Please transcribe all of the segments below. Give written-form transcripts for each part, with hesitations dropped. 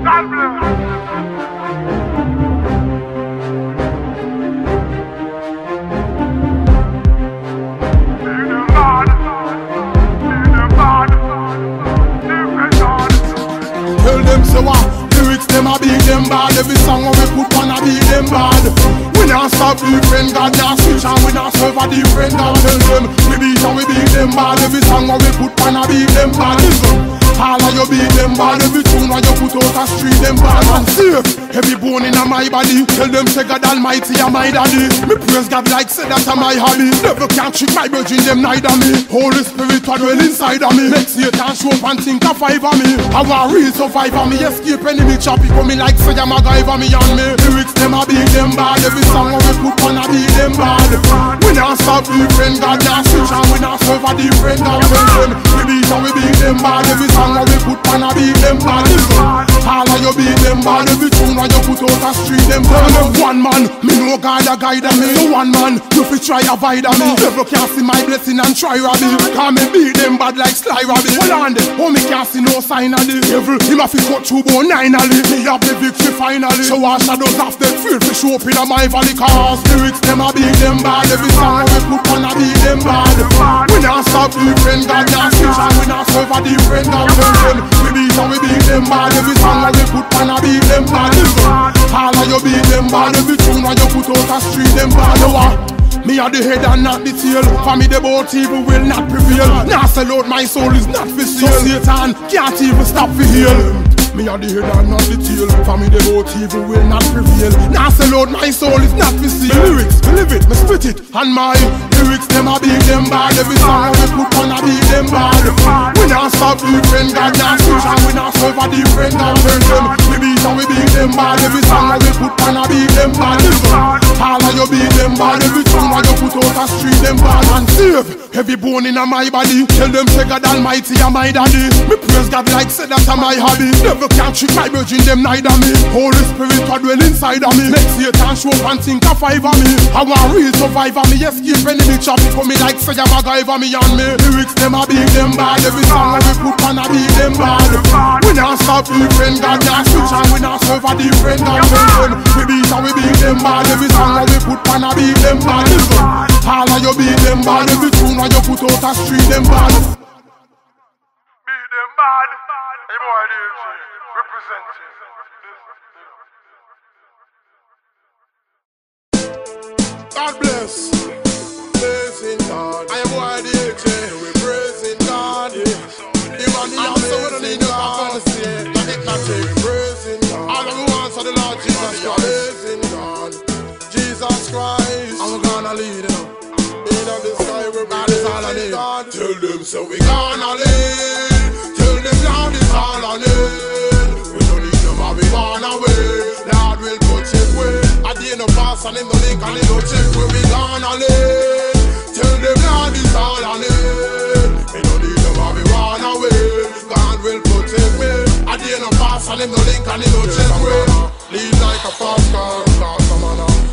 Tell them so what? Lyrics them a beat them bad. Every song we put on a beat them bad. We not stop different God, not switch and we not serve a different God. Tell them we beat and we beat them bad. Every song we put on a beat them bad. Listen, all of you beat them bad. Every tune when you put out a street them bad. And safe, every bone in my body. Tell them say God Almighty and my daddy. Me praise God like say that's my hobby. Never can trick my virgin them neither me. Holy Spirit what dwell inside of me. Make Satan show up and think of five of me. I want real survive of me. Escape enemy choppy coming like say I'm a guy for me and me. Lyrics them a beat them bad. Every song we put on a beat them bad. We not stop different God, not switch and we not serve a different God. We beat and we beat them bad. Every song we put on a beat them bad. All of you beat them bad. Every tune when you put out a street them bad. One man, me no God a guide me. So one man, you fi try avoid me. Devil can't see my blessing and try rob me. Cause me beat them bad like Sly Robbie. Hold on there, oh me can't see no sign of the devil. Him a fi cut through bone finally. Me have the victory finally. So our shadows off them feel fi show up in my valley. Cause lyrics them a beat them bad. Every song we put on a beat them bad. We not stop different God, not switch and we not serve a different God. We beat and we beat them bad. Every song we put on a beat them bad. All of you beat them bad. Every tune when you put out a street them bad. Me are the head and not the tail. For me the both evil will not prevail. Now sell out my soul is not for sale. So Satan can't even stop for heal. Me are the head and not the tail. For me the both evil will not prevail. Now sell out my soul is not for sale. Me lyrics, me live it, me spit it. And my lyrics them a beat them bad. Every song we put on a beat them bad. We not stop different God, not switch and we not serve a different God. We beat and we beat them bad. Every song we put on a beat them bad. All of you beat them bad. Every tune when you put out a street them bad. And save every bone in my body. Tell them say God Almighty and my daddy. Me praise God like say that's my hobby. Never can trick my virgin them neither me. Holy Spirit what dwell inside of me. Make Satan show up and think of five of me. I want real survive of me. Escape enemy choppy coming like say I'm a guy for me and me. Lyrics them a beat them bad. Every song we put on a beat them bad. We not stop different God, not switch and we not serve a different God. We beat and we beat them bad. Every song we put on a beat them bad. All of you beat them bad. Every tune when you put out a street them bad. Beat them bad. Hey boy, representing. God bless. Praising God. I am boy DJ. We praising God. Even the answer we don't need God. Praising God. All we want for the Lord Jesus Christ. Praising God. Jesus Christ. I'm gonna lead them. In the sky where God is all I need. Tell them so we gonna lead. Tell them Lord is all I need. We don't need them and we wanna wait. Lord will put it way. At the end of pass and in the link and in the check where we gonna live. Tell them Lord is all I need. We don't need them and we wanna wait. God will put it way. At the end of pass and in the link and in the check way. Lead like a fast car,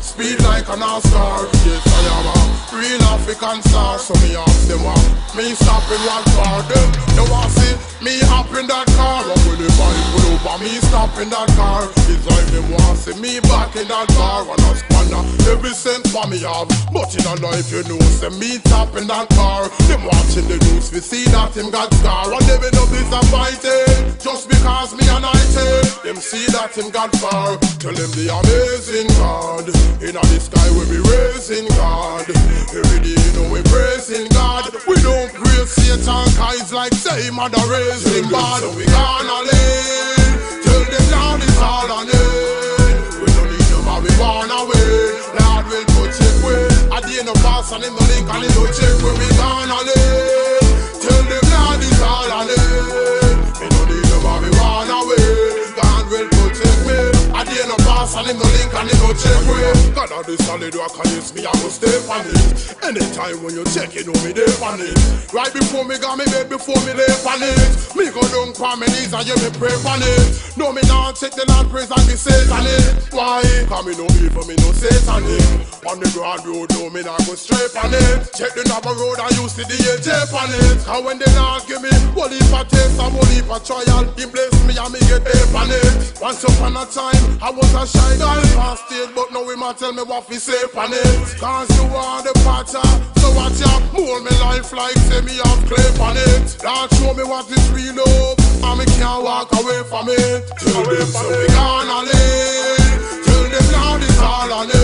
speed like an all-star. Yes I am a real African star. So me ask them what me stopping what for them. They want see me up in that car. Up with the bike pull over me stop in that car. It's like them want see me back in that car. And I squander every cent for me have. But in a life you know say me top in that car. Them watching the news we see that him got scar. And they been up disappointed just because me anointed. Them see that him got far. Tell them the amazing God. In the sky we be raising God. Every day you know we praising God. We don't praise Satan cause like say mother raising God. So we gonna live. Tell them Lord is all I need. We don't need them but we wanna wait. Lord will put it way. At the end of pass and in the link and in the check where we gonna live. Tell them Lord is all I need. We don't need them but we wanna wait. God will put it way. At the end of pass and in the link and and it go check way. God of the solid rock and it's me, I go stay on it. Anytime when you check, you know me there on it. Right before me got me bed, before me lay on it. Me go down on my knees and you me pray on it. No me not check the Lord praise and be Satan it. Why? Cause me no evil, me no Satan it. On the broad road, no me not go straight on it. Check the narrow road and you see the tape on it. Cause when they not give me one heap of taste and one heap of trial, he bless me and me get tape on it. Once upon a time, I was a shy guy past it, but now he might tell me what he say on it. Cause you are the potter, so watch out, mold me life like say me have clay on it. Don't show me what is real love, and me can't walk away from it. Tell them so we gonna live, tell them Lord is all on it.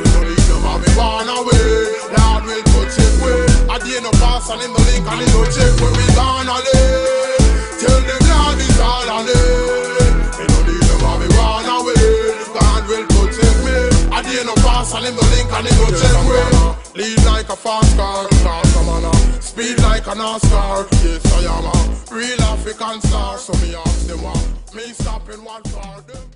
We don't need them and we run away, Lord will touch it way. At the end of pass and in the link and in the check where we gonna live. Tell them Lord is all on it. We don't need them and we run away, God will protect me. At the end of pass and in the link and in the check where. Lead like a fast car, speed like an NASCAR. Yes, I am a real African star. So me ask them what, me stopping one for them.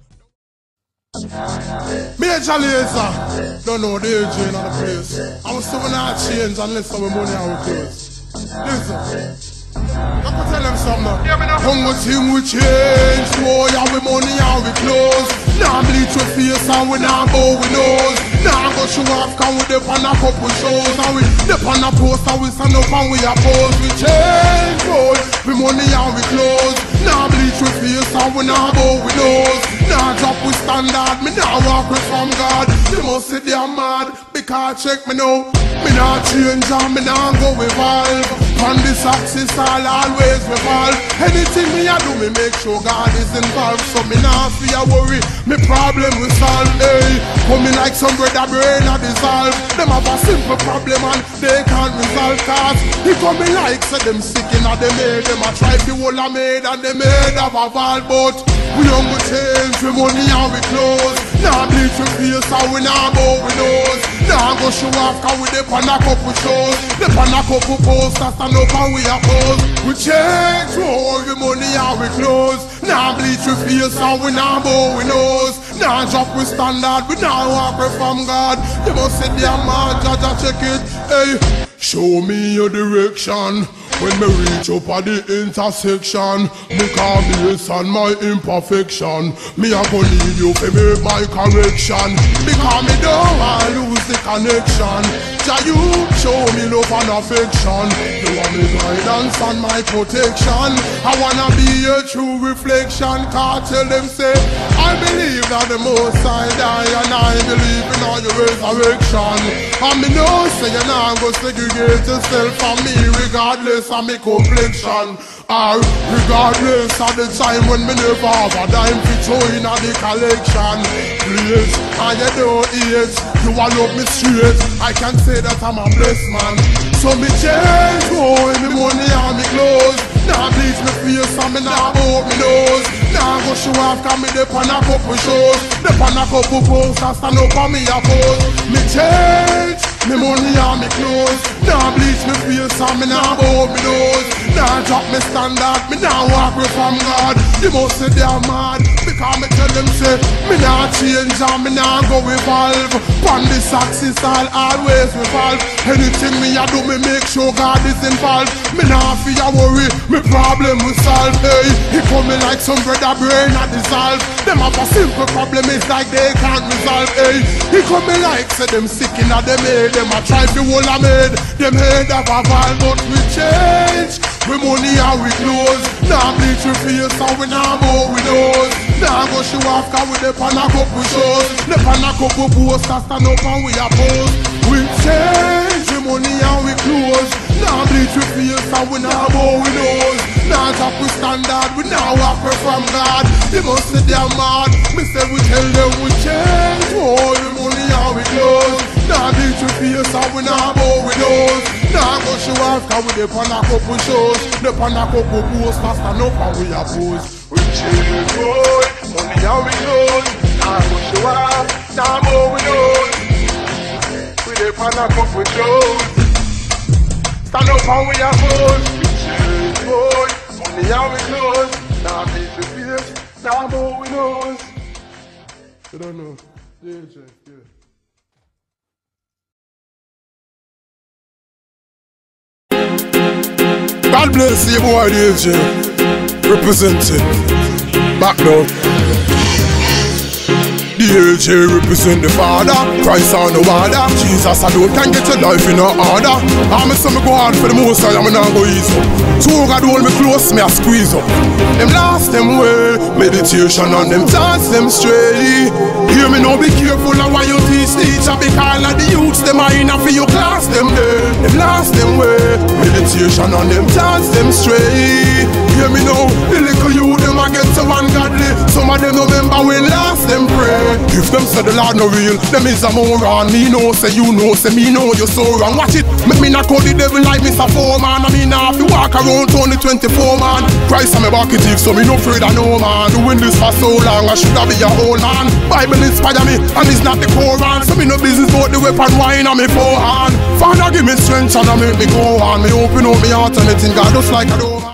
Major laser, don't know the age in the place. I'm still not change unless some money I will close. Listen. I can tell them something now. Hunger thing we change, boy, and we money and we close. Now bleach with face and we now bow with nose. Now go show off can we dip on a couple shows. And we dip on a post and we stand up and we oppose. We change, boy, we money and we close. Now bleach with face and we now bow with nose. Now drop with standard, me now walk with from God. You must say they are mad, because check me now. Me now change and me now go evolve. On this axis I'll always revolve. Anything me I do, me make sure God is involved. So me now fear worry, me problem we solve. Hey, coming like some brother brain a dissolve. Them have a simple problem and they can't resolve. Cause he coming like say them sick in a them head. Them a try the whole a made and they made of a valve. But we don't go change, we money and we close. Now bleach we face and we now bow we nose. Now go show off cause we dip on a couple shows. Dip on a couple posters stand up and we oppose. We change, we hold the money and we close. Now bleach we face and we now bow we nose. Now drop we standard, we now walk we from God. You must say dear man, judge check it. Hey, show me your direction. When me reach up at the intersection, me can't base on my imperfection. Me a go need you to make my correction, because me don't want lose the connection. Jah you show me love and affection. You want me guidance and my protection. I wanna be a true reflection. Can't tell them say I believe that the Most High die, and I believe in all your resurrection. And me know say you not go segregate yourself from me regardless of me complexion, or regardless of the time when me never have a dime to throw in the collection. Please, and you don't eat, you a love me straight. I can say that I'm a blessed man. So me change, oh, me money and me clothes. Now bleach me face and me now bow me nose. Now go show off cause me dip on a couple shows. Dip on a couple posters stand up and me a pose. Me change, me money and me clothes. Now bleach me face and me now bow me nose. Now drop me standard, me now walk with from God. You must say they are mad, because me tell them say me now change and me now go evolve. On this axis I'll always revolve. Anything me I do, me make sure God is involved. Me now fear worry, me problem will solve. Hey, he coming like some brother brain a dissolve. Them have a simple problem, it's like they can't resolve. Hey, he coming like say them sick in a them head. Them a try to hold a made, them head have a valve. But we change, we money and we close. Now bleach we face and we now bow we nose. Now go show off cause we dip on a couple shows. Dip on a couple posters stand up and we oppose. We change, we money and we close. Now bleach we face and we now bow we nose. Now drop we standard, we now walk we from God. You must say they're mad, me say we tell them we change. Oh, we money and we close. Now bleach we face and we now bow we nose. Now go show off cause we dip on a couple shows. Dip on a couple posters stand up and we oppose. We change, boy, money and we close. Now go show off, now bow we nose. We dip on a couple shows. Stand up and we oppose. We change, boy, money and we close. Now bleach we face, now bow we nose. You don't know. Yeah. God bless you, boy, DJ. Representing. Back now. DJ represent the Father, Christ on the water. Jesus alone can get your life in order. I'm a son, go hard for the most, I'm not go easy. So God hold me close, me I squeeze up. Them lost them way, meditation on them dance them straight. Hear me now, be careful of why you teach teacher, because like the youths, them are in for your class, them there. Them lost them way, meditation on them dance them straight. Hear me now, the little youth, them a get so ungodly. Some of them remember when last them pray. If them say the Lord no real, them is a moron. Me know, say you know, say me know you're so wrong. Watch it, make me not call the devil like Mr. Foreman. I mean now if you walk around only 24 man. Christ I'm a bucket thief, so me no afraid of no man. Doing this for so long, I should have be your old man. Bible inspire me, and it's not the Quran. So me no business about the weapon wine on me forehand. Father give me strength and I make me go on. Me open up me heart and it in God just like a door man.